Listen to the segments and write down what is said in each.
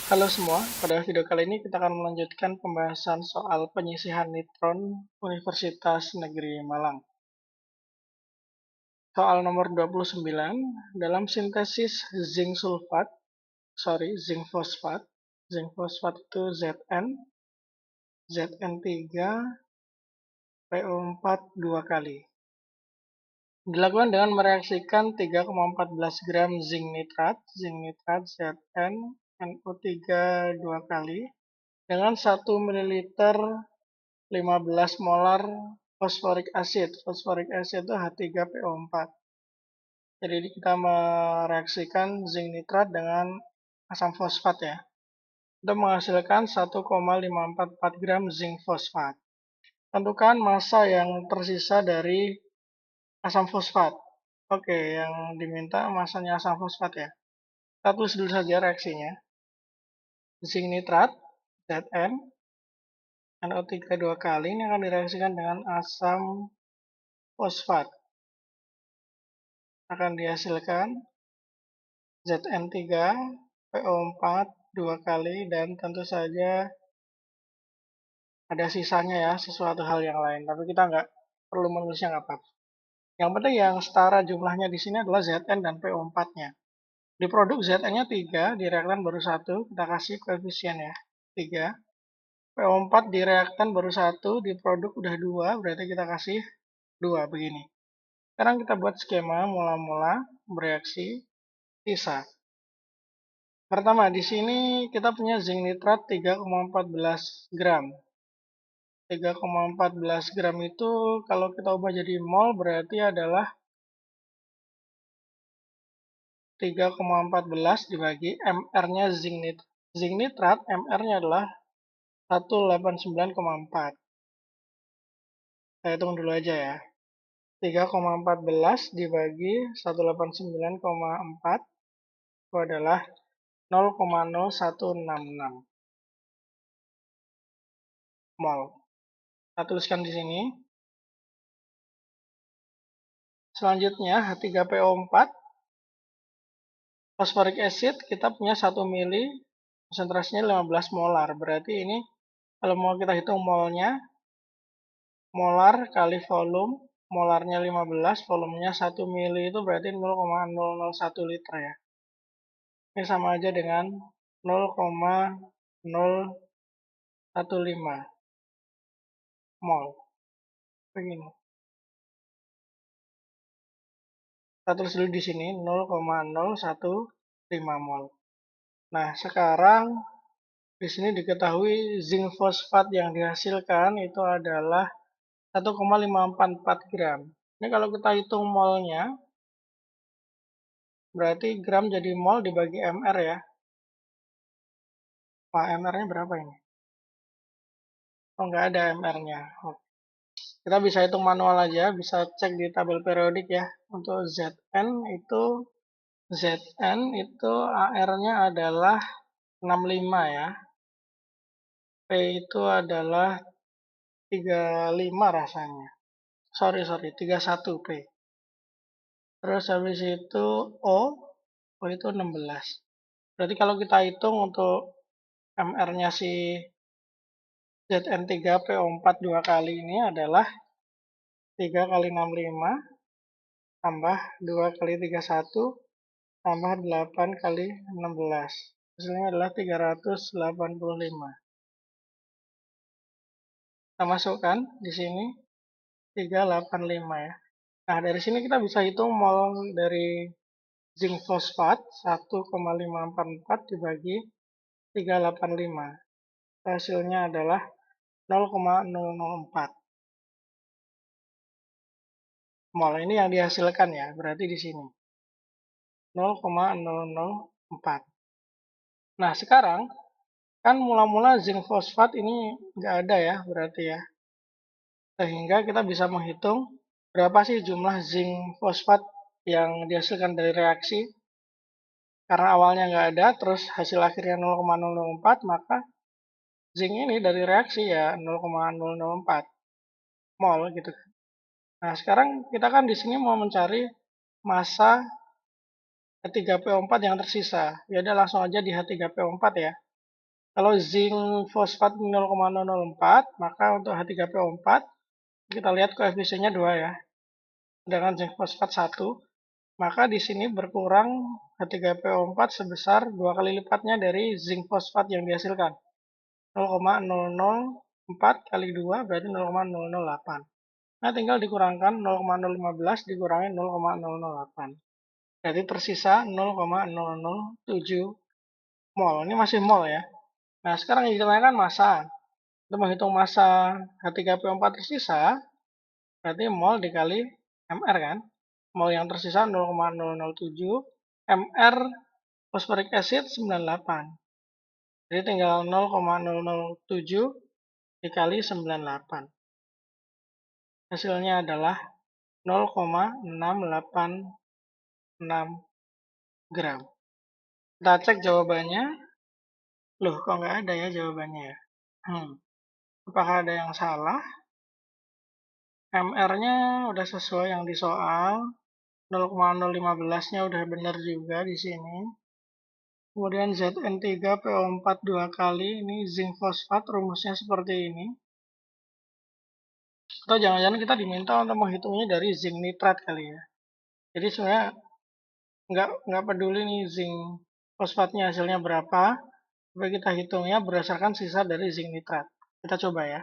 Halo semua, pada video kali ini kita akan melanjutkan pembahasan soal penyisihan nitron Universitas Negeri Malang. Soal nomor 29, dalam sintesis zinc fosfat itu Zn3, PO4 dua kali. Dilakukan dengan mereaksikan 3,14 gram zinc nitrat Zn NO3 dua kali dengan 1 ml 15 molar fosforik acid. Fosforik acid itu H3PO4. Jadi kita mereaksikan zinc nitrat dengan asam fosfat ya. Untuk menghasilkan 1,544 gram zinc fosfat. Tentukan massa yang tersisa dari asam fosfat. Oke, yang diminta massanya asam fosfat ya. Kita tulis dulu saja reaksinya. Zinc nitrat, Zn, NO3 dua kali, ini akan direaksikan dengan asam fosfat. Akan dihasilkan Zn3, PO4 dua kali, dan tentu saja ada sisanya ya, sesuatu hal yang lain. Tapi kita nggak perlu menulisnya nggak apa-apa. Yang penting yang setara jumlahnya di sini adalah Zn dan PO4-nya. Di produk Zn-nya 3, di reaktan baru 1, kita kasih koefisien ya, 3. PO4 di reaktan baru 1, di produk udah 2, berarti kita kasih 2 begini. Sekarang kita buat skema mula-mula bereaksi sisa. Pertama, di sini kita punya zinc nitrat 3,14 gram. 3,14 gram itu kalau kita ubah jadi mol berarti adalah 3,14 dibagi mR-nya zinc nitrat. Zinc nitrat mR-nya adalah 189,4. Saya hitung dulu aja ya. 3,14 dibagi 189,4 itu adalah 0,0166 mol. Kita tuliskan di sini. Selanjutnya H3PO4 fosforik acid kita punya 1 mili, konsentrasinya 15 molar. Berarti ini kalau mau kita hitung molnya, molar kali volume, molarnya 15, volumenya 1 mili itu berarti 0,001 liter ya. Ini sama aja dengan 0,015 mol. Begini. Kita tulis dulu di sini 0,015 mol. Nah, sekarang di sini diketahui zinc fosfat yang dihasilkan itu adalah 1,544 gram. Ini kalau kita hitung molnya, berarti gram jadi mol dibagi mR ya. Wah, mR-nya berapa ini? Oh, nggak ada mR-nya. Kita bisa hitung manual aja, bisa cek di tabel periodik ya. Untuk Zn itu AR-nya adalah 65 ya. P itu adalah 35 rasanya. Sorry, 31 P. Terus habis itu O itu 16. Berarti kalau kita hitung untuk MR-nya si Zn3PO4 dua kali ini adalah 3 kali 65 tambah 2 kali 31 tambah 8 kali 16. Hasilnya adalah 385. Kita masukkan di sini 385 ya. Nah, dari sini kita bisa hitung mol dari zinc fosfat 1,544 dibagi 385. Hasilnya adalah 0,004 mol. Ini yang dihasilkan ya, berarti di sini 0,004. Nah, sekarang kan mula-mula zinc fosfat ini nggak ada ya, berarti ya. Sehingga kita bisa menghitung berapa sih jumlah zinc fosfat yang dihasilkan dari reaksi. Karena awalnya nggak ada, terus hasil akhirnya 0,004, maka zinc ini dari reaksi ya 0,004 mol gitu. Nah, sekarang kita kan di sini mau mencari massa H3PO4 yang tersisa. Ya udah langsung aja di H3PO4 ya. Kalau zinc fosfat 0,004, maka untuk H3PO4 kita lihat koefisiennya 2 ya. Dengan zinc fosfat 1, maka di sini berkurang H3PO4 sebesar 2 kali lipatnya dari zinc fosfat yang dihasilkan. 0,004 kali 2 berarti 0,008. Nah, tinggal dikurangkan 0,015 dikurangi 0,008. Jadi tersisa 0,007 mol. Ini masih mol ya. Nah, sekarang yang ditanyakan massa. Untuk menghitung massa H3PO4 tersisa, berarti mol dikali mr kan. Mol yang tersisa 0,007, mr fosforic acid 98. Jadi tinggal 0,007 dikali 98. Hasilnya adalah 0,686 gram. Kita cek jawabannya. Loh, kok nggak ada ya jawabannya ya? Apakah ada yang salah? MR-nya udah sesuai yang di soal. 0,015-nya udah benar juga di sini. Kemudian Zn3PO4 dua kali. Ini zinc fosfat, rumusnya seperti ini. Atau jangan-jangan kita diminta untuk menghitungnya dari zinc nitrat kali ya. Jadi sebenarnya nggak peduli nih zinc fosfatnya hasilnya berapa. Tapi kita hitungnya berdasarkan sisa dari zinc nitrat. Kita coba ya.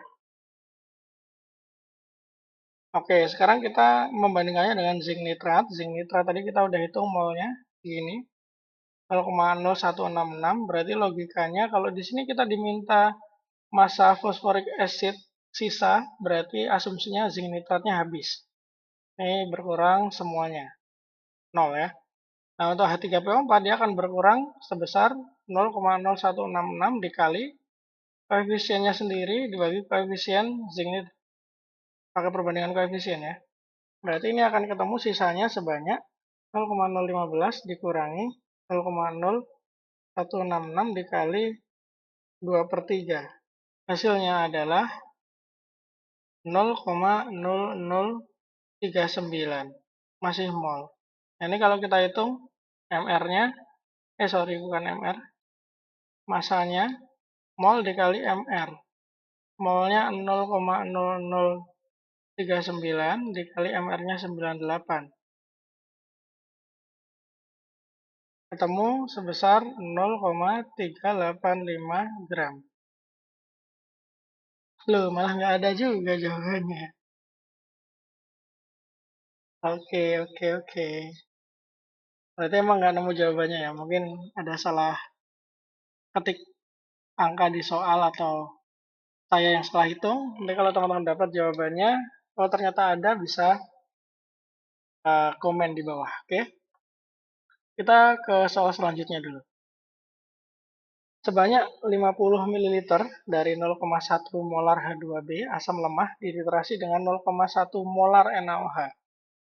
Oke, sekarang kita membandingkannya dengan zinc nitrat. Zinc nitrat tadi kita udah hitung molnya gini. 0,0166 berarti logikanya kalau di sini kita diminta massa fosforic acid sisa, berarti asumsinya zinc nitratnya habis. Ini berkurang semuanya. 0 ya. Nah, untuk H3PO4 dia akan berkurang sebesar 0,0166 dikali koefisiennya sendiri dibagi koefisien zinc nitrat. Pakai perbandingan koefisien ya. Berarti ini akan ketemu sisanya sebanyak 0,015 dikurangi 0,0166 dikali 2/3. Hasilnya adalah 0,0039. Masih mol. Nah, ini kalau kita hitung MR-nya, bukan MR, masanya mol dikali MR. Molnya 0,0039 dikali MR-nya 98. Ketemu sebesar 0,385 gram. Loh, malah nggak ada juga jawabannya. Oke, oke, oke. Berarti emang nggak nemu jawabannya ya. Mungkin ada salah ketik angka di soal atau saya yang salah hitung. Nanti kalau teman-teman dapat jawabannya, kalau ternyata ada bisa komen di bawah. Oke, kita ke soal selanjutnya dulu. Sebanyak 50 ml dari 0,1 molar H2B asam lemah dititrasi dengan 0,1 molar NaOH.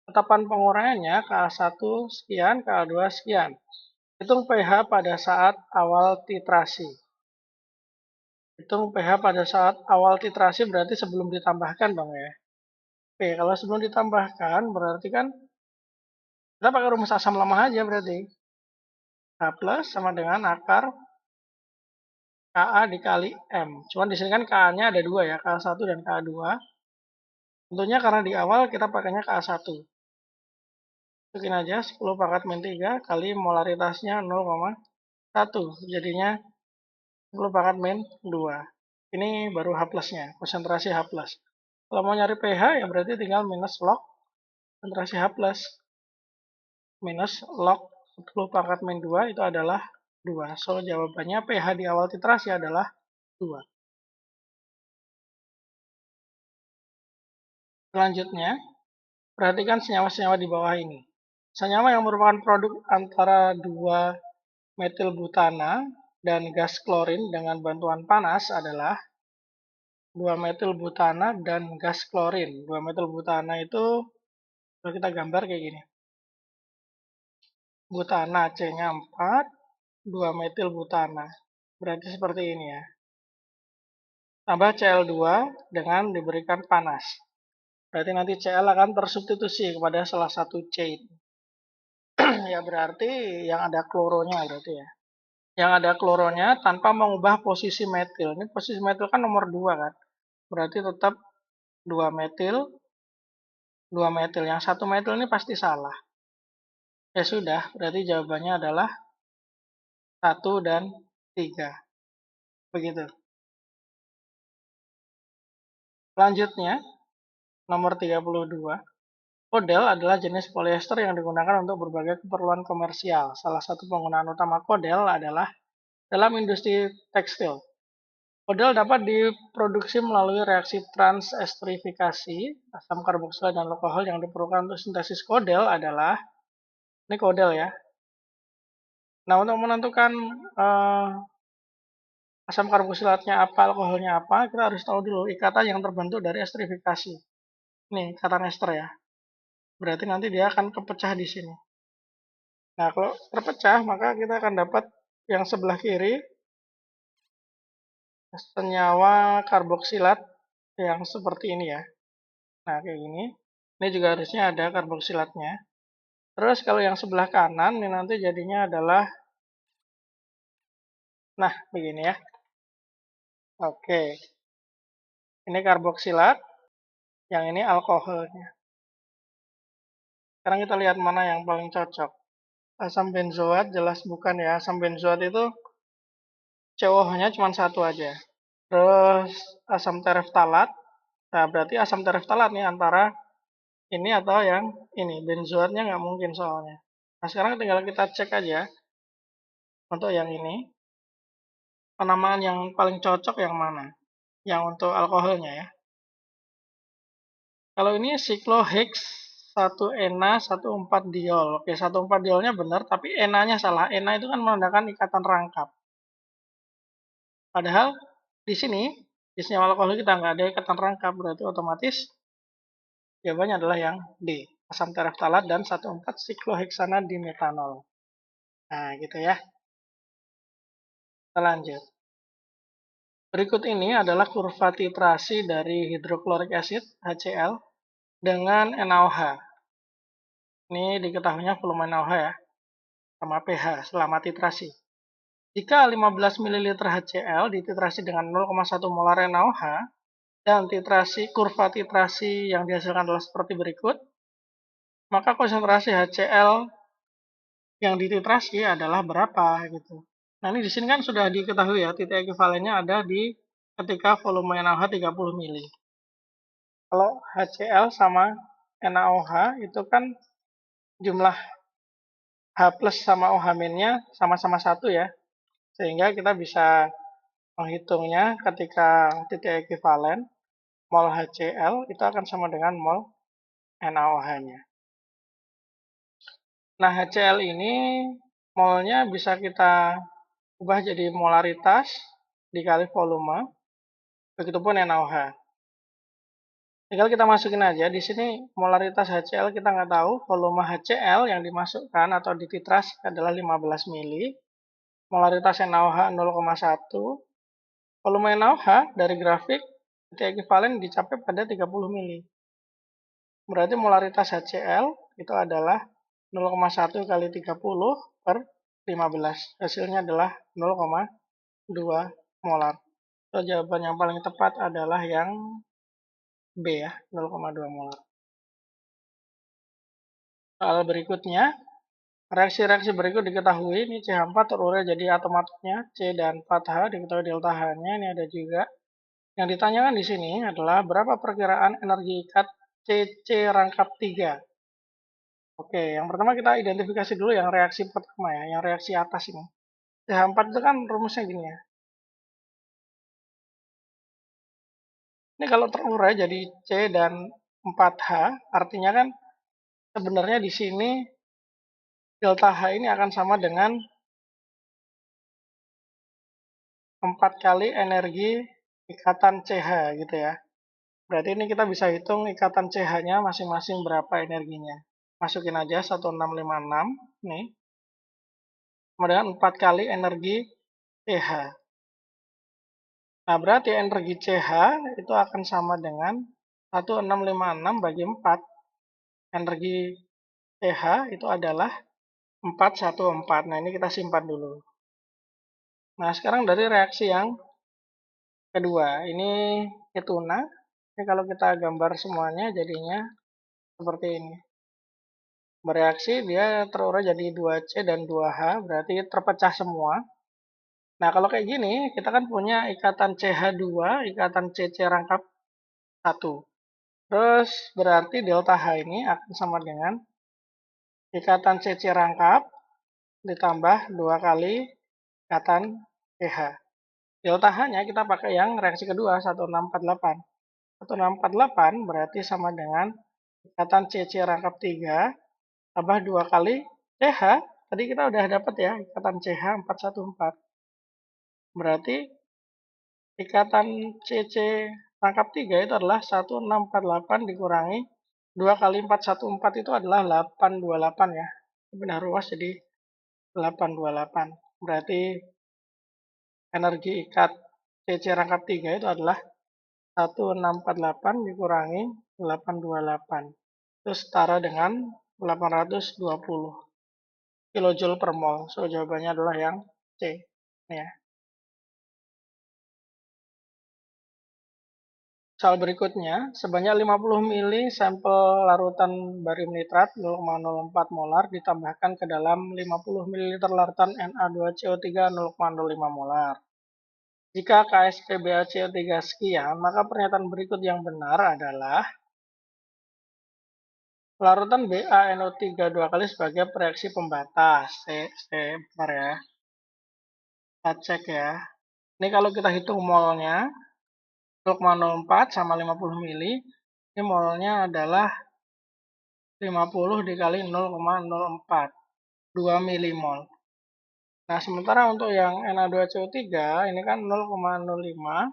Tetapan pengurangannya Ka1 sekian, Ka2 sekian. Hitung pH pada saat awal titrasi. Hitung pH pada saat awal titrasi berarti sebelum ditambahkan dong ya. Oke, kalau sebelum ditambahkan berarti kan kita pakai rumus asam lemah aja berarti. H plus sama dengan akar Ka dikali M. Cuman di sini kan Ka-nya ada dua ya, Ka1 dan Ka2. Tentunya karena di awal kita pakainya Ka1. Masukin aja 10 pangkat min 3 kali molaritasnya 0,1. Jadinya 10 pangkat min 2. Ini baru H plusnya, konsentrasi H plus. Kalau mau nyari pH ya berarti tinggal minus log konsentrasi H plus. Minus log 10 pangkat min 2 itu adalah 2. So, jawabannya pH di awal titrasi adalah 2. Selanjutnya, perhatikan senyawa-senyawa di bawah ini. Senyawa yang merupakan produk antara 2 metil butana dan gas klorin dengan bantuan panas adalah 2 metil butana dan gas klorin. 2 metil butana itu kalau kita gambar kayak gini. Butana C-nya 4, 2 metil butana. Berarti seperti ini ya. Tambah Cl2 dengan diberikan panas. Berarti nanti Cl akan tersubstitusi kepada salah satu chain. Ya berarti yang ada kloronya berarti ya. yang ada kloronya tanpa mengubah posisi metil. Ini posisi metil kan nomor 2 kan. Berarti tetap 2 metil, 2 metil. Yang 1 metil ini pasti salah. Ya sudah, berarti jawabannya adalah 1 dan 3. Begitu. Selanjutnya, nomor 32. Kodel adalah jenis polyester yang digunakan untuk berbagai keperluan komersial. Salah satu penggunaan utama kodel adalah dalam industri tekstil. Kodel dapat diproduksi melalui reaksi transestrifikasi. Asam karboksilat dan alkohol yang diperlukan untuk sintesis kodel adalah, ini kodel ya. Nah, untuk menentukan asam karboksilatnya apa, alkoholnya apa, kita harus tahu dulu ikatan yang terbentuk dari estrifikasi. Ini ikatan ester ya. Berarti nanti dia akan kepecah di sini. Nah, kalau terpecah, maka kita akan dapat yang sebelah kiri senyawa karboksilat yang seperti ini ya. Nah, kayak gini. Ini juga harusnya ada karboksilatnya. Terus kalau yang sebelah kanan ini nanti jadinya adalah, nah begini ya. Oke, ini karboksilat, yang ini alkoholnya. Sekarang kita lihat mana yang paling cocok. Asam benzoat jelas bukan ya. Asam benzoat itu COH-nya cuma satu aja. Terus asam tereftalat. Nah, berarti asam tereftalat nih antara ini atau yang ini. Benzoatnya nggak mungkin soalnya. Nah, sekarang tinggal kita cek aja untuk yang ini. Penamaan yang paling cocok yang mana? Yang untuk alkoholnya ya. Kalau ini siklohex 1-ena 1,4 diol. Oke, 1,4 diolnya benar, tapi enanya salah. Ena itu kan menandakan ikatan rangkap. Padahal di sini, di senyawa alkohol kita nggak ada ikatan rangkap, berarti otomatis jawabannya adalah yang D. Asam tereftalat dan 1,4 sikloheksana dimetanol. Nah, gitu ya. Kita lanjut. Berikut ini adalah kurva titrasi dari hidroklorik acid HCl dengan NaOH. Ini diketahuinya volume NaOH ya, sama pH selama titrasi. Jika 15 ml HCl dititrasi dengan 0,1 molar NaOH dan kurva titrasi yang dihasilkan adalah seperti berikut, maka konsentrasi HCl yang dititrasi adalah berapa gitu. Nah, ini di sini kan sudah diketahui ya, titik ekivalennya ada di ketika volume NaOH 30 mili. Kalau HCl sama NaOH itu kan jumlah H plus sama OH minnya sama-sama 1 ya. Sehingga kita bisa menghitungnya ketika titik ekivalen mol HCl itu akan sama dengan mol NaOH-nya. Nah, HCl ini molnya bisa kita ubah jadi molaritas dikali volume, begitupun NaOH. Tinggal kita masukin aja, di sini molaritas HCl kita nggak tahu, volume HCl yang dimasukkan atau dititrasi adalah 15 mili, molaritas NaOH 0,1, volume NaOH dari grafik titik ekivalen dicapai pada 30 mili. Berarti molaritas HCl itu adalah 0,1 kali 30 per 15. Hasilnya adalah 0,2 molar. So, jawaban yang paling tepat adalah yang B ya, 0,2 molar. Soal berikutnya, reaksi-reaksi berikut diketahui. Ini CH4 terurai jadi atom-atomnya C dan 4H, diketahui delta H-nya. Ini ada juga. Yang ditanyakan di sini adalah berapa perkiraan energi ikat CC rangkap 3. Oke, yang pertama kita identifikasi dulu yang reaksi pertama ya, yang reaksi atas ini. CH4 itu kan rumusnya gini ya. Ini kalau terurai jadi C dan 4H, artinya kan sebenarnya di sini delta H ini akan sama dengan 4 kali energi ikatan CH gitu ya. Berarti ini kita bisa hitung ikatan CH-nya masing-masing berapa energinya. Masukin aja 1656 nih. Kemudian 4 kali energi CH. Nah, berarti energi CH itu akan sama dengan 1656 bagi 4. Energi CH itu adalah 414. Nah, ini kita simpan dulu. Nah, sekarang dari reaksi yang kedua, ini ketuna. Ini kalau kita gambar semuanya jadinya seperti ini. Bereaksi dia terurai jadi 2C dan 2H, berarti terpecah semua. Nah, kalau kayak gini, kita kan punya ikatan CH2, ikatan CC rangkap 1. Terus berarti delta H ini akan sama dengan ikatan CC rangkap ditambah 2 kali ikatan CH. Delta H-nya kita pakai yang reaksi kedua, 1648. 1648 berarti sama dengan ikatan CC rangkap 3 tambah 2 kali CH. Tadi kita udah dapat ya, ikatan CH 414. Berarti ikatan CC rangkap 3 itu adalah 1648 dikurangi 2 kali 414 itu adalah 828 ya. Benar ruas jadi 828. Berarti energi ikat CC rangkap 3 itu adalah 1648 dikurangi 828. Itu setara dengan 820 kilojoule per mol. So, jawabannya adalah yang C. Ya. Soal berikutnya, sebanyak 50 mili sampel larutan barium nitrat 0,04 molar ditambahkan ke dalam 50 ml larutan Na2CO3 0,05 molar. Jika KSP BaCO3 sekian, maka pernyataan berikut yang benar adalah larutan BaNO3 dua kali sebagai reaksi pembatas. Bentar ya. Kita cek ya. Ini kalau kita hitung molnya, 0,04 sama 50 mili, ini molnya adalah 50 dikali 0,04, 2 milimol. Nah, sementara untuk yang Na2CO3, ini kan 0,05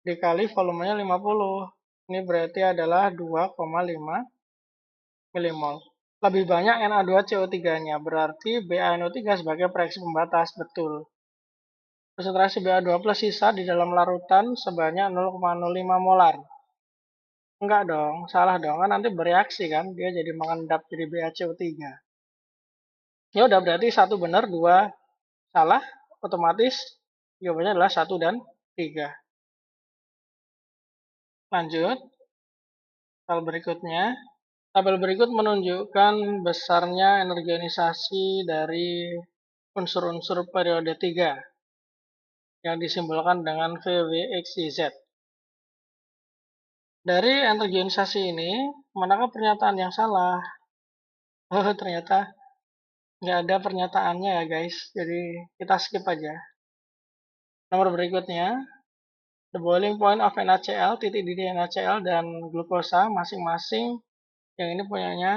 dikali volumenya 50. Ini berarti adalah 2,5 milimol. Lebih banyak Na2CO3-nya, berarti BaNO3 sebagai reaksi pembatas, betul. Konsentrasi Ba2 plus sisa di dalam larutan sebanyak 0,05 molar. Enggak dong, salah dong. Kan nanti bereaksi kan, dia jadi mengendap jadi BaCO3. Ya udah berarti satu benar, dua salah, otomatis jawabannya adalah 1 dan 3. Lanjut, tabel berikutnya. Tabel berikut menunjukkan besarnya energi ionisasi dari unsur-unsur periode 3 yang disimbolkan dengan VWXYZ. Dari energi ionisasi ini, manakah pernyataan yang salah? Oh, ternyata nggak ada pernyataannya ya guys, jadi kita skip aja. Nomor berikutnya, the boiling point of NaCl, titik didih NaCl dan glukosa masing-masing. Yang ini punyanya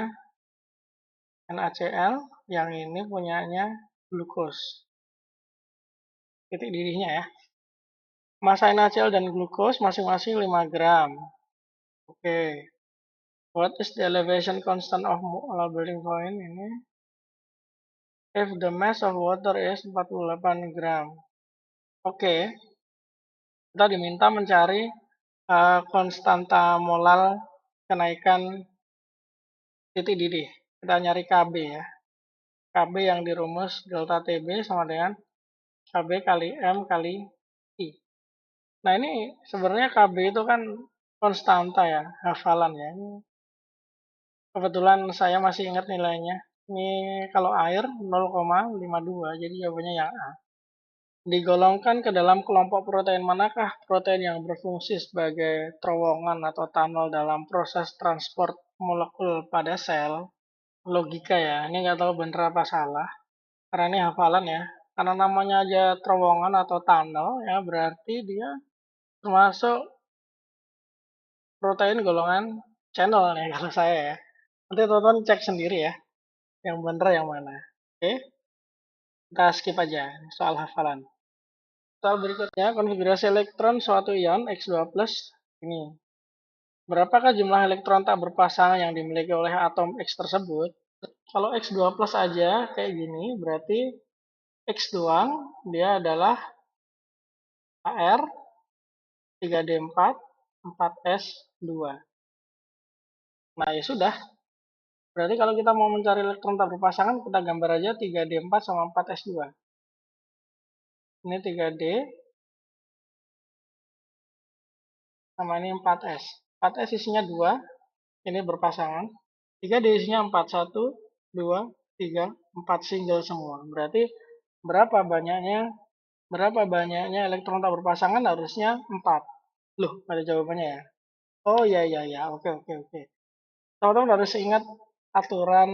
NaCl, yang ini punyanya glukos. Titik didihnya ya. Masa NaCl dan glukos masing-masing 5 gram. Oke. What is the elevation constant of molar boiling point ini? If the mass of water is 48 gram. Oke. Kita diminta mencari konstanta molar kenaikan titik didih. Kita nyari KB ya. KB yang dirumus delta TB sama dengan KB kali M kali I. Nah, ini sebenarnya KB itu kan konstanta ya, hafalan ya. Ini kebetulan saya masih ingat nilainya. Ini kalau air 0,52, jadi jawabannya yang A. Digolongkan ke dalam kelompok protein manakah protein yang berfungsi sebagai terowongan atau tunnel dalam proses transport molekul pada sel? Logika ya, ini nggak tahu bener apa salah. Karena ini hafalan ya. Karena namanya aja terowongan atau tunnel ya, berarti dia termasuk protein golongan channel nih kalau saya ya. Nanti tonton cek sendiri ya, yang bener yang mana. Oke, kita skip aja soal hafalan. Soal berikutnya, konfigurasi elektron suatu ion X2+, ini. Berapakah jumlah elektron tak berpasangan yang dimiliki oleh atom X tersebut? Kalau X2 plus aja kayak gini, berarti X doang, dia adalah Ar, 3D4, 4S2. Nah, ya sudah. Berarti kalau kita mau mencari elektron tak berpasangan, kita gambar aja 3D4 sama 4S2. Ini 3D sama ini 4S. 4S isinya 2, ini berpasangan. 3D isinya 4, 1, 2, 3, 4 single semua. Berarti berapa banyaknya elektron tak berpasangan? Harusnya 4. Loh, ada jawabannya ya? Oh iya iya iya, oke oke oke. Teman-teman harus ingat aturan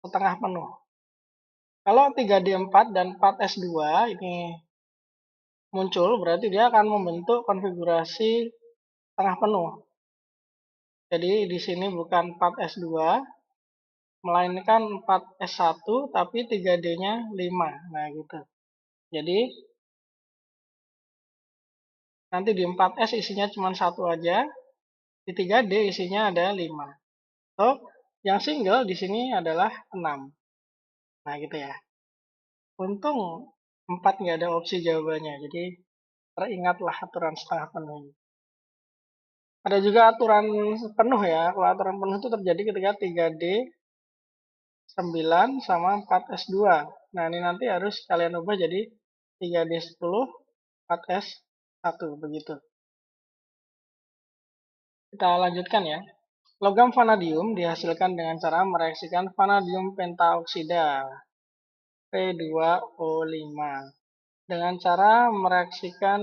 setengah penuh. Kalau 3D4 dan 4S2 ini muncul, berarti dia akan membentuk konfigurasi setengah penuh. Jadi di sini bukan 4S2, melainkan 4S1, tapi 3D-nya 5. Nah gitu. Jadi nanti di 4S isinya cuma 1 aja, di 3D isinya ada 5. So, yang single di sini adalah 6. Nah gitu ya. Untung 4 nggak ada opsi jawabannya, jadi teringatlah aturan setengah penuh ini. Ada juga aturan penuh ya. Kalau aturan penuh itu terjadi ketika 3D 9 sama 4S2. Nah, ini nanti harus kalian ubah jadi 3D 10, 4S1 begitu. Kita lanjutkan ya. Logam vanadium dihasilkan dengan cara mereaksikan vanadium pentaoksida P2O5 dengan cara mereaksikan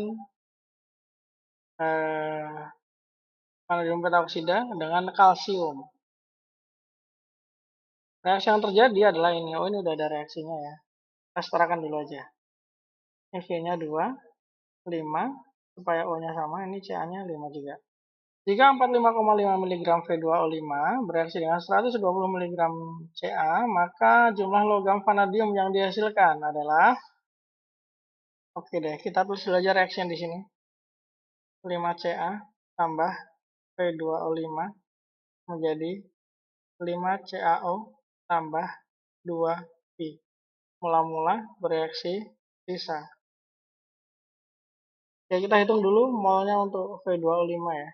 vanadium pentaoksida dengan kalsium. Reaksi yang terjadi adalah ini. Oh, ini udah ada reaksinya ya. Kita setarakan dulu aja. Ini V-nya 2, 5, supaya O-nya sama, ini Ca-nya 5 juga. Jika 45,5 mg V2O5 bereaksi dengan 120 mg Ca, maka jumlah logam vanadium yang dihasilkan adalah, oke deh, kita tulis aja reaksi yang di sini. 5 Ca tambah V2O5 menjadi 5 CaO tambah 2 Pi. Mula-mula bereaksi sisa. Ya, kita hitung dulu molnya untuk V2O5 ya.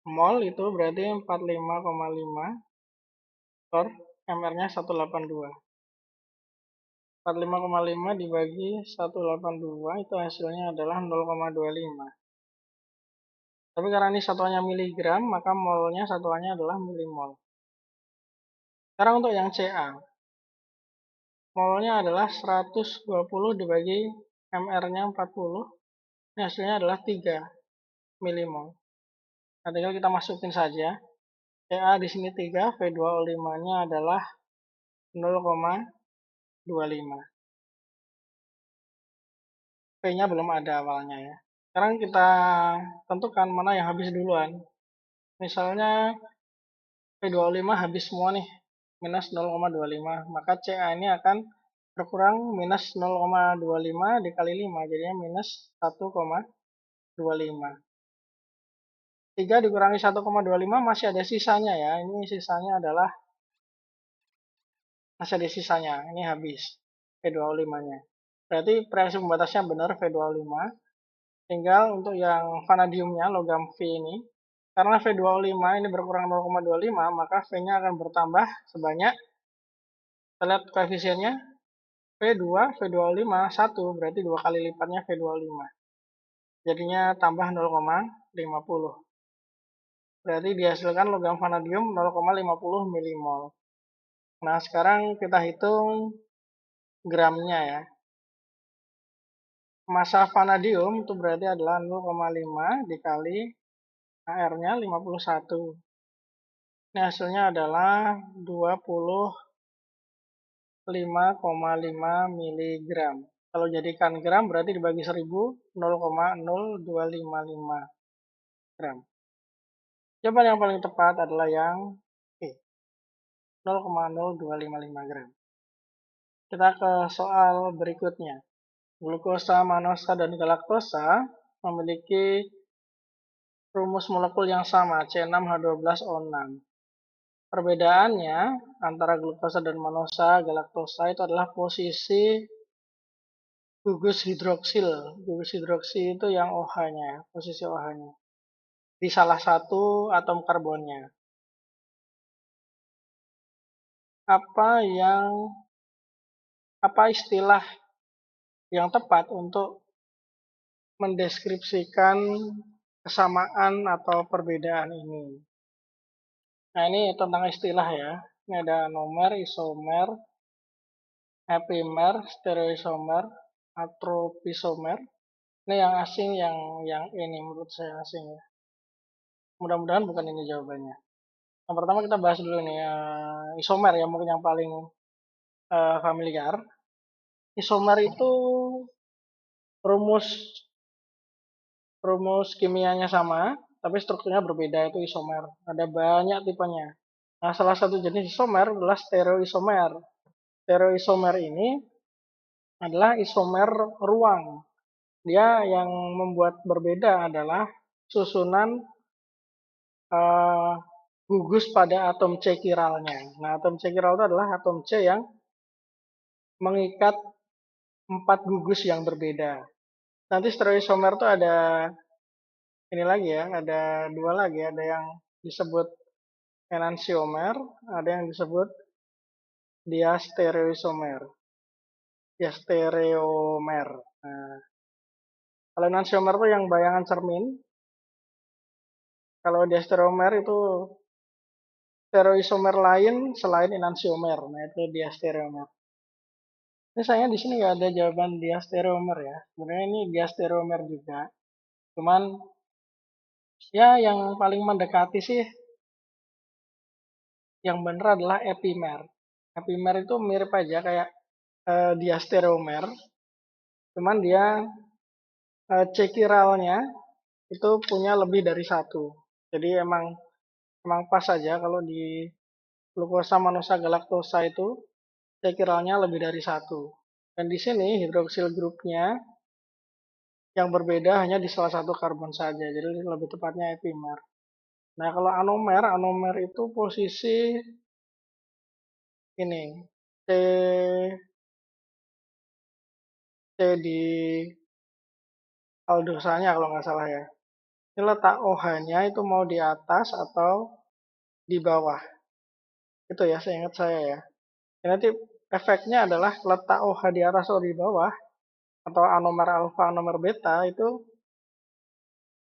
Mol itu berarti 45,5 per MR-nya 182. 45,5 dibagi 182 itu hasilnya adalah 0,25. Tapi karena ini satuannya miligram, maka molnya satuannya adalah milimol. Sekarang untuk yang Ca. Molnya adalah 120 dibagi MR-nya 40. Ini hasilnya adalah 3 milimol. Nah, tinggal kita masukin saja. Ca di sini 3, V2O5-nya adalah 0,25. P-nya belum ada awalnya ya. Sekarang kita tentukan mana yang habis duluan. Misalnya P25 habis semua nih, minus 0,25. Maka Ca ini akan berkurang minus 0,25 dikali 5, jadinya minus 1,25. 3 dikurangi 1,25 masih ada sisanya ya. Ini sisanya adalah, masih ada sisanya. Ini habis V2O5-nya. Berarti reaksi pembatasnya benar V2O5. Tinggal untuk yang vanadiumnya, logam V ini, karena V2O5 ini berkurang 0,25, maka V-nya akan bertambah sebanyak, kita lihat koefisiennya, V2, V2O5, 1, berarti 2 kali lipatnya V2O5. Jadinya tambah 0,50. Berarti dihasilkan logam vanadium 0,50 milimol. Nah, sekarang kita hitung gramnya ya. Massa vanadium itu berarti adalah 0,5 dikali AR-nya 51. Ini hasilnya adalah 25,5 mg. Kalau jadikan gram berarti dibagi 1000, 0,0255 gram. Jawaban yang paling tepat adalah yang E, 0,0255 gram. Kita ke soal berikutnya. Glukosa, manosa, dan galaktosa memiliki rumus molekul yang sama, C6H12O6. Perbedaannya antara glukosa dan manosa, galaktosa itu adalah posisi gugus hidroksil. Gugus hidroksil itu yang OH-nya, posisi OH-nya. Di salah satu atom karbonnya. apa istilah yang tepat untuk mendeskripsikan kesamaan atau perbedaan ini. Nah, ini tentang istilah ya. Ini ada anomer, isomer, epimer, stereoisomer, atropisomer. Ini yang asing, yang ini menurut saya asing ya. Mudah-mudahan bukan ini jawabannya. Yang pertama kita bahas dulu nih isomer ya, mungkin yang paling familiar. Isomer itu rumus rumus kimianya sama, tapi strukturnya berbeda, itu isomer. Ada banyak tipenya. Nah, salah satu jenis isomer adalah stereoisomer. Stereoisomer ini adalah isomer ruang. Dia yang membuat berbeda adalah susunan uh, gugus pada atom C kiralnya. Nah, atom C kiral itu adalah atom C yang mengikat 4 gugus yang berbeda. Nanti stereoisomer itu ada ini lagi ya, ada dua lagi, ada yang disebut enantiomer, ada yang disebut diastereoisomer. Diastereomer. Nah, kalau enantiomer itu yang bayangan cermin, kalau diastereomer itu stereoisomer lain selain enantiomer. Nah, itu diastereomer. Ini sayangnya di sini nggak ada jawaban diastereomer ya. Sebenarnya ini diastereomer juga. Cuman ya yang paling mendekati sih yang benar adalah epimer. Epimer itu mirip aja kayak diastereomer. Cuman dia C kiralnya itu punya lebih dari satu. Jadi emang pas saja kalau di glukosa manosa galaktosa itu C kiralnya lebih dari satu. Dan di sini hidroksil grupnya yang berbeda hanya di salah satu karbon saja. Jadi lebih tepatnya epimer. Nah, kalau anomer, anomer itu posisi ini C C di aldosanya kalau nggak salah ya. Ini letak OH-nya itu mau di atas atau di bawah. Itu ya, seingat saya ya. Dan nanti efeknya adalah letak OH di atas atau di bawah, atau anomer alfa, anomer beta, itu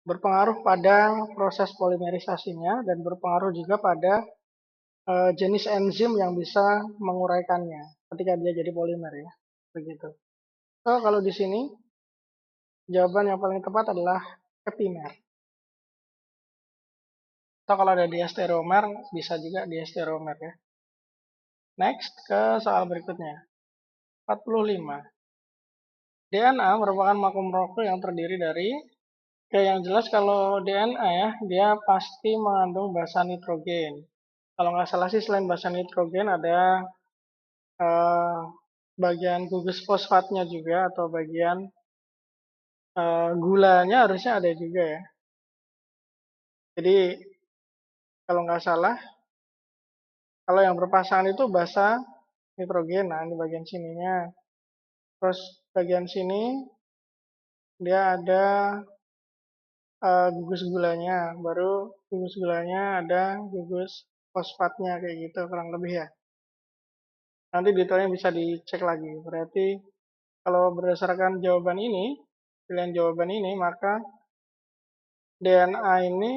berpengaruh pada proses polimerisasinya dan berpengaruh juga pada jenis enzim yang bisa menguraikannya ketika dia jadi polimer ya. Begitu. So, kalau di sini jawaban yang paling tepat adalah epimer. Atau kalau ada diastereomer, bisa juga diastereomer ya. Next, ke soal berikutnya. 45. DNA merupakan makro molekul yang terdiri dari, oke, yang jelas kalau DNA ya, dia pasti mengandung basa nitrogen. Kalau nggak salah sih selain basa nitrogen ada eh, bagian gugus fosfatnya juga atau bagian gulanya harusnya ada juga ya. Jadi kalau nggak salah, kalau yang berpasangan itu basa nitrogen. Nah, ini bagian sininya. Terus bagian sini dia ada gugus gulanya, baru gugus gulanya ada gugus fosfatnya kayak gitu kurang lebih ya. Nanti detailnya bisa dicek lagi. Berarti kalau berdasarkan jawaban ini, pilihan jawaban ini, maka DNA ini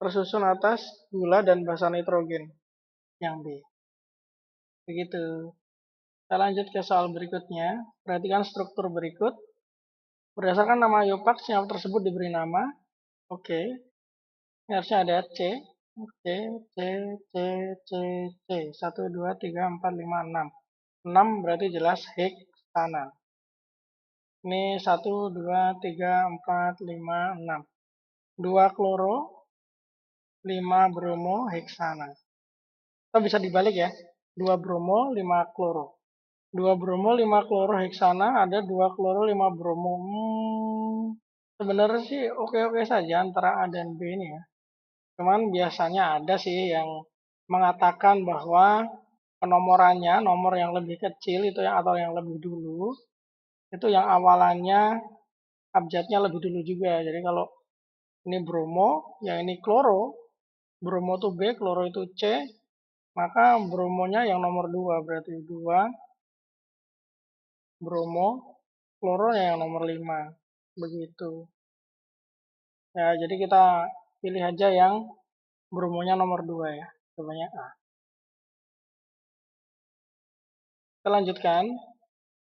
tersusun atas gula dan basa nitrogen yang B. Begitu. Kita lanjut ke soal berikutnya. Perhatikan struktur berikut. Berdasarkan nama Iopak, senyawa tersebut diberi nama. Oke. Ini harusnya ada C. C, C, C, C, C. 1, 2, 3, 4, 5, 6. 6 berarti jelas heksana. Ini 1, 2, 3, 4, 5, 6. 2 kloro, 5 bromo, heksana. Atau bisa dibalik ya. 2 bromo, 5 kloro. 2 bromo, 5 kloro heksana, ada 2 kloro, 5 bromo. Sebenarnya sih oke-oke saja antara A dan B ini ya. Cuman biasanya ada sih yang mengatakan bahwa penomorannya, nomor yang lebih kecil itu yang atau yang lebih dulu, itu yang awalannya abjadnya lebih dulu juga. Jadi kalau ini bromo, yang ini kloro, bromo itu B, kloro itu C, Maka bromonya yang nomor 2, berarti 2 bromo, kloronya yang nomor 5. Begitu. Ya, jadi kita pilih aja yang bromonya nomor 2 ya. Jawabannya A. Kita lanjutkan.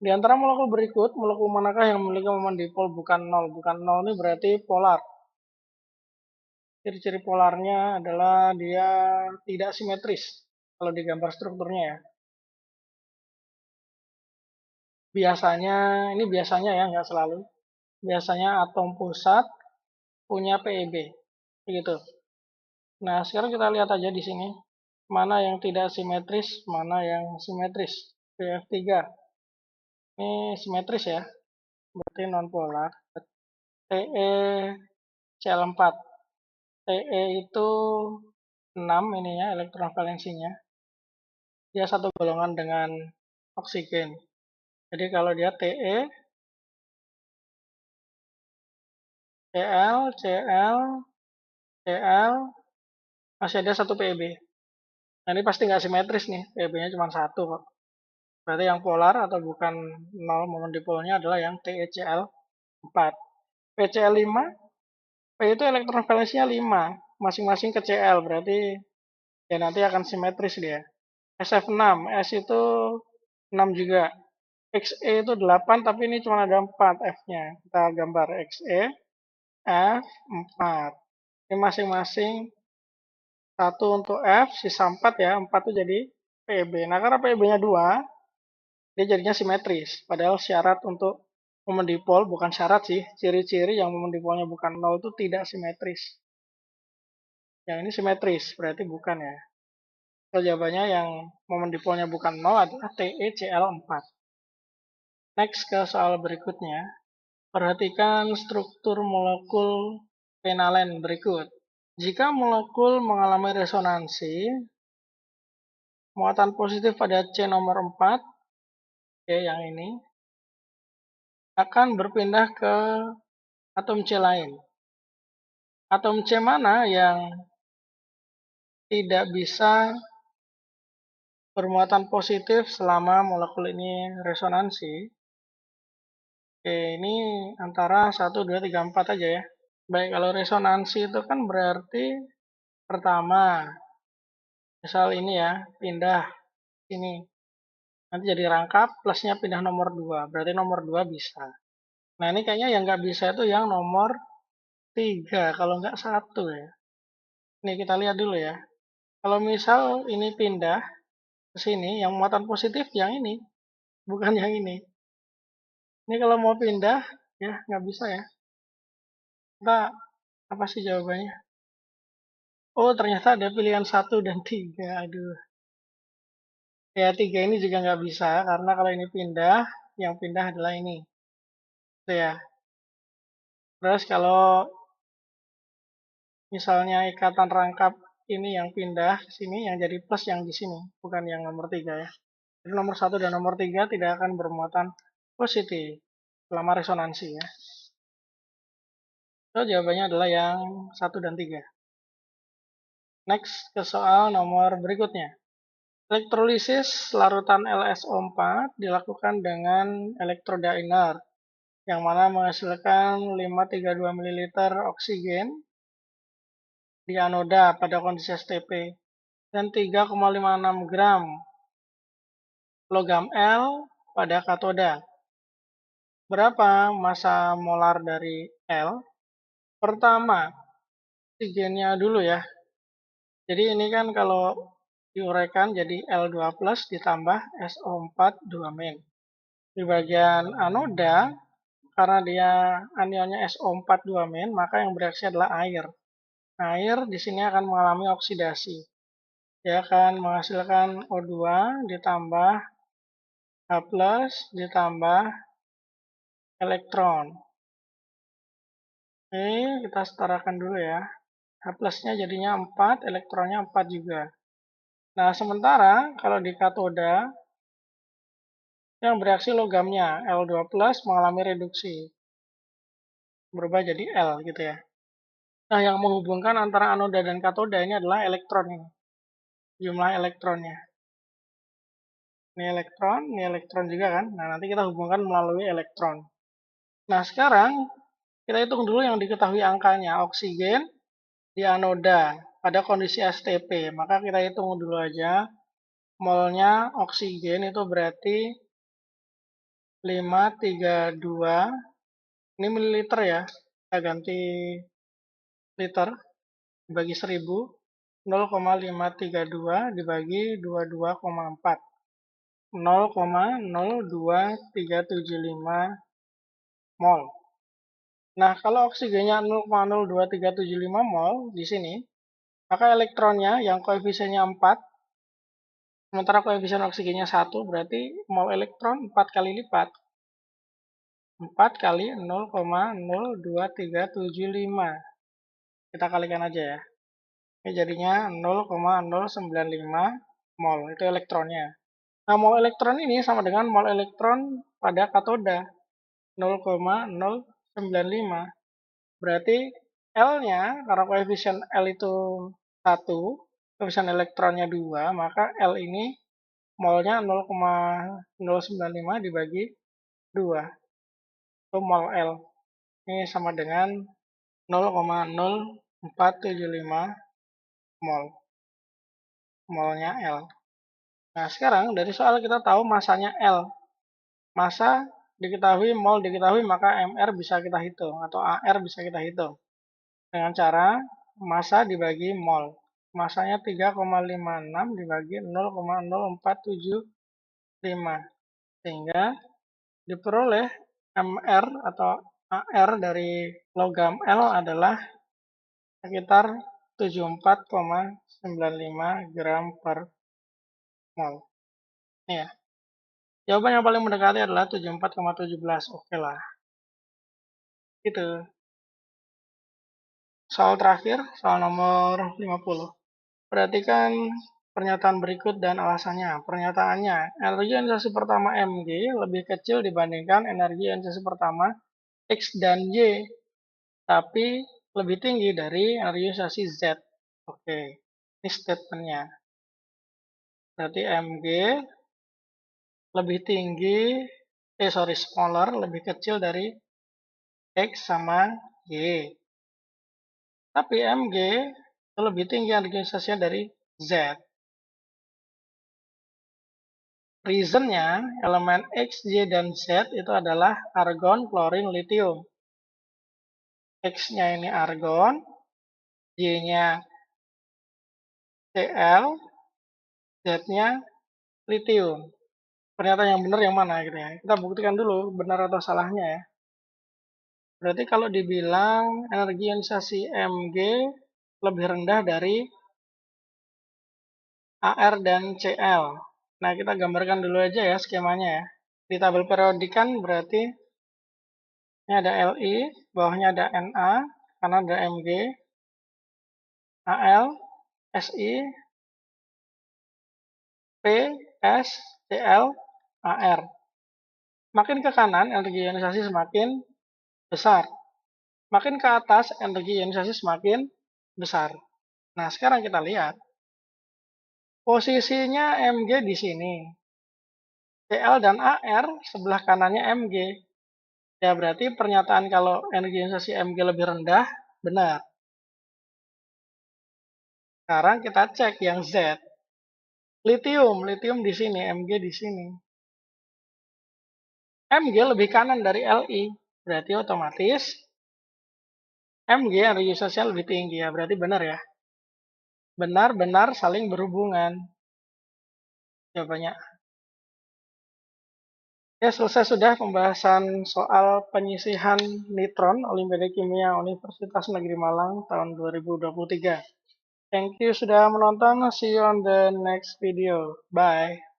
Di antara molekul berikut, molekul manakah yang memiliki momen dipol bukan 0? Bukan 0 ini berarti polar. Ciri-ciri polarnya adalah dia tidak simetris. Kalau di gambar strukturnya ya. Biasanya, ini biasanya ya, nggak selalu. Biasanya atom pusat punya PEB. Begitu. Nah, sekarang kita lihat aja di sini. Mana yang tidak simetris, mana yang simetris. BF3. Ini simetris ya, berarti nonpolar. TeCl4. Te itu 6 ininya, elektron valensinya. Dia satu golongan dengan oksigen. Jadi kalau dia Te, Cl, Cl, Cl, masih ada satu PeB. Nah, ini pasti nggak simetris nih, PeB-nya cuma satu kok. Berarti yang polar atau bukan 0 momen dipolnya adalah yang TeCl4. PCl5, P itu elektron valensinya 5, masing-masing ke Cl, berarti ya nanti akan simetris dia. SF6, S itu 6 juga. XE itu 8, tapi ini cuma ada 4 F-nya. Kita gambar XE, F4. Ini masing-masing satu untuk F, sisa 4 ya. 4 itu jadi PB. Nah, karena PB-nya 2, dia jadinya simetris. Padahal syarat untuk momen dipol, bukan syarat sih, ciri-ciri yang momen dipolnya bukan 0 itu tidak simetris. Yang ini simetris, berarti bukan ya. So, jawabannya yang momen dipolnya bukan 0 adalah TeCl4. Next ke soal berikutnya. Perhatikan struktur molekul fenalen berikut. Jika molekul mengalami resonansi, muatan positif pada C nomor 4, oke yang ini, akan berpindah ke atom C lain. Atom C mana yang tidak bisa bermuatan positif selama molekul ini resonansi? Oke, ini antara 1, 2, 3, 4 aja ya. Baik, kalau resonansi itu kan berarti pertama, misal ini ya, pindah ini. Nanti jadi rangkap, plusnya pindah nomor 2. Berarti nomor 2 bisa. Nah, ini kayaknya yang nggak bisa itu yang nomor 3, kalau nggak 1 ya. Nih, kita lihat dulu ya. Kalau misal ini pindah ke sini, yang muatan positif yang ini, bukan yang ini. Ini kalau mau pindah, ya nggak bisa ya. Kita, apa sih jawabannya? Oh, ternyata ada pilihan 1 dan 3. Aduh. Ya, 3 ini juga nggak bisa, karena kalau ini pindah, yang pindah adalah ini. Itu ya. Terus kalau misalnya ikatan rangkap ini yang pindah ke sini, yang jadi plus yang di sini, bukan yang nomor 3 ya. Jadi nomor 1 dan nomor 3 tidak akan bermuatan positif selama resonansi ya. So, jawabannya adalah yang 1 dan 3. Next ke soal nomor berikutnya. Elektrolisis larutan LSO4 dilakukan dengan elektroda inert yang mana menghasilkan 532 ml oksigen di anoda pada kondisi STP dan 3,56 gram logam L pada katoda. Berapa massa molar dari L? Pertama, oksigennya dulu ya. Jadi ini kan kalau diuraikan jadi L2 plus ditambah SO4 2-min. Di bagian anoda, karena dia anionnya SO4 2-min, maka yang bereaksi adalah air. Air di sini akan mengalami oksidasi. Dia akan menghasilkan O2 ditambah H+ ditambah elektron. Oke, kita setarakan dulu ya. H+-nya jadinya 4, elektronnya 4 juga. Nah, sementara kalau di katoda, yang bereaksi logamnya, L2+ mengalami reduksi. Berubah jadi L gitu ya. Nah, yang menghubungkan antara anoda dan katoda ini adalah elektron ini. jumlah elektronnya. Ini elektron juga kan. Nah, nanti kita hubungkan melalui elektron. Nah, sekarang kita hitung dulu yang diketahui angkanya. Oksigen di anoda pada kondisi STP. Maka kita hitung dulu aja. Molnya oksigen itu berarti 532. Ini mililiter ya. Kita ganti liter dibagi 1000. 0,532 dibagi 22,4. 0,02375 mol. Nah, kalau oksigennya 0,02375 mol di sini, maka elektronnya yang koefisiennya 4, sementara koefisien oksigennya 1, berarti mol elektron 4 kali lipat. 4 kali 0,02375. Kita kalikan aja ya. Ini jadinya 0,095 mol, itu elektronnya. Nah, mol elektron ini sama dengan mol elektron pada katoda, 0,095. Berarti L-nya, karena koefisien L itu 1, koefisien elektronnya 2, maka L ini molnya 0,095 dibagi 2. Itu mol L. Ini sama dengan 0,0475 mol. Molnya L. Nah, sekarang dari soal kita tahu masanya L. Masa diketahui, mol diketahui, maka MR bisa kita hitung, atau AR bisa kita hitung. Dengan cara massa dibagi mol. Masanya 3,56 dibagi 0,0475. Sehingga diperoleh MR atau AR dari logam L adalah sekitar 74,95 gram per mol. Ini ya. Jawaban yang paling mendekati adalah 74,17. Oke lah. Itu. Soal terakhir, soal nomor 50. Perhatikan pernyataan berikut dan alasannya. Pernyataannya, energi ionisasi pertama Mg lebih kecil dibandingkan energi ionisasi pertama X dan Y, tapi lebih tinggi dari energi ionisasi Z. Oke, ini statementnya. Berarti Mg lebih tinggi, smaller, lebih kecil dari X sama Y. Tapi Mg itu lebih tinggi energi ionisasinya dari Z. Reasonnya, elemen X, Y, dan Z itu adalah argon, klorin, litium. X-nya ini argon, Y-nya Cl, Z-nya litium. Pernyataan yang benar yang mana gitu ya? Kita buktikan dulu benar atau salahnya ya. Berarti kalau dibilang energi ionisasi Mg lebih rendah dari Ar dan Cl. Nah, kita gambarkan dulu aja ya skemanya ya. Di tabel periodik kan berarti ini ada Li, bawahnya ada Na, kanan ada Mg, Al, Si, P, S, Cl, Ar. Makin ke kanan, energi ionisasi semakin besar. Makin ke atas, energi ionisasi semakin besar. Nah, sekarang kita lihat. Posisinya Mg di sini. Cl dan Ar sebelah kanannya Mg. Ya, berarti pernyataan kalau energi ionisasi Mg lebih rendah, benar. Sekarang kita cek yang Z. Litium di sini, Mg di sini. Mg lebih kanan dari Li, berarti otomatis Mg energi ionisasinya lebih tinggi ya, berarti benar ya. Benar-benar saling berhubungan. Jawabannya. Ya, selesai sudah pembahasan soal penyisihan nitron Olimpiade Kimia Universitas Negeri Malang tahun 2023. Thank you sudah menonton. See you on the next video. Bye.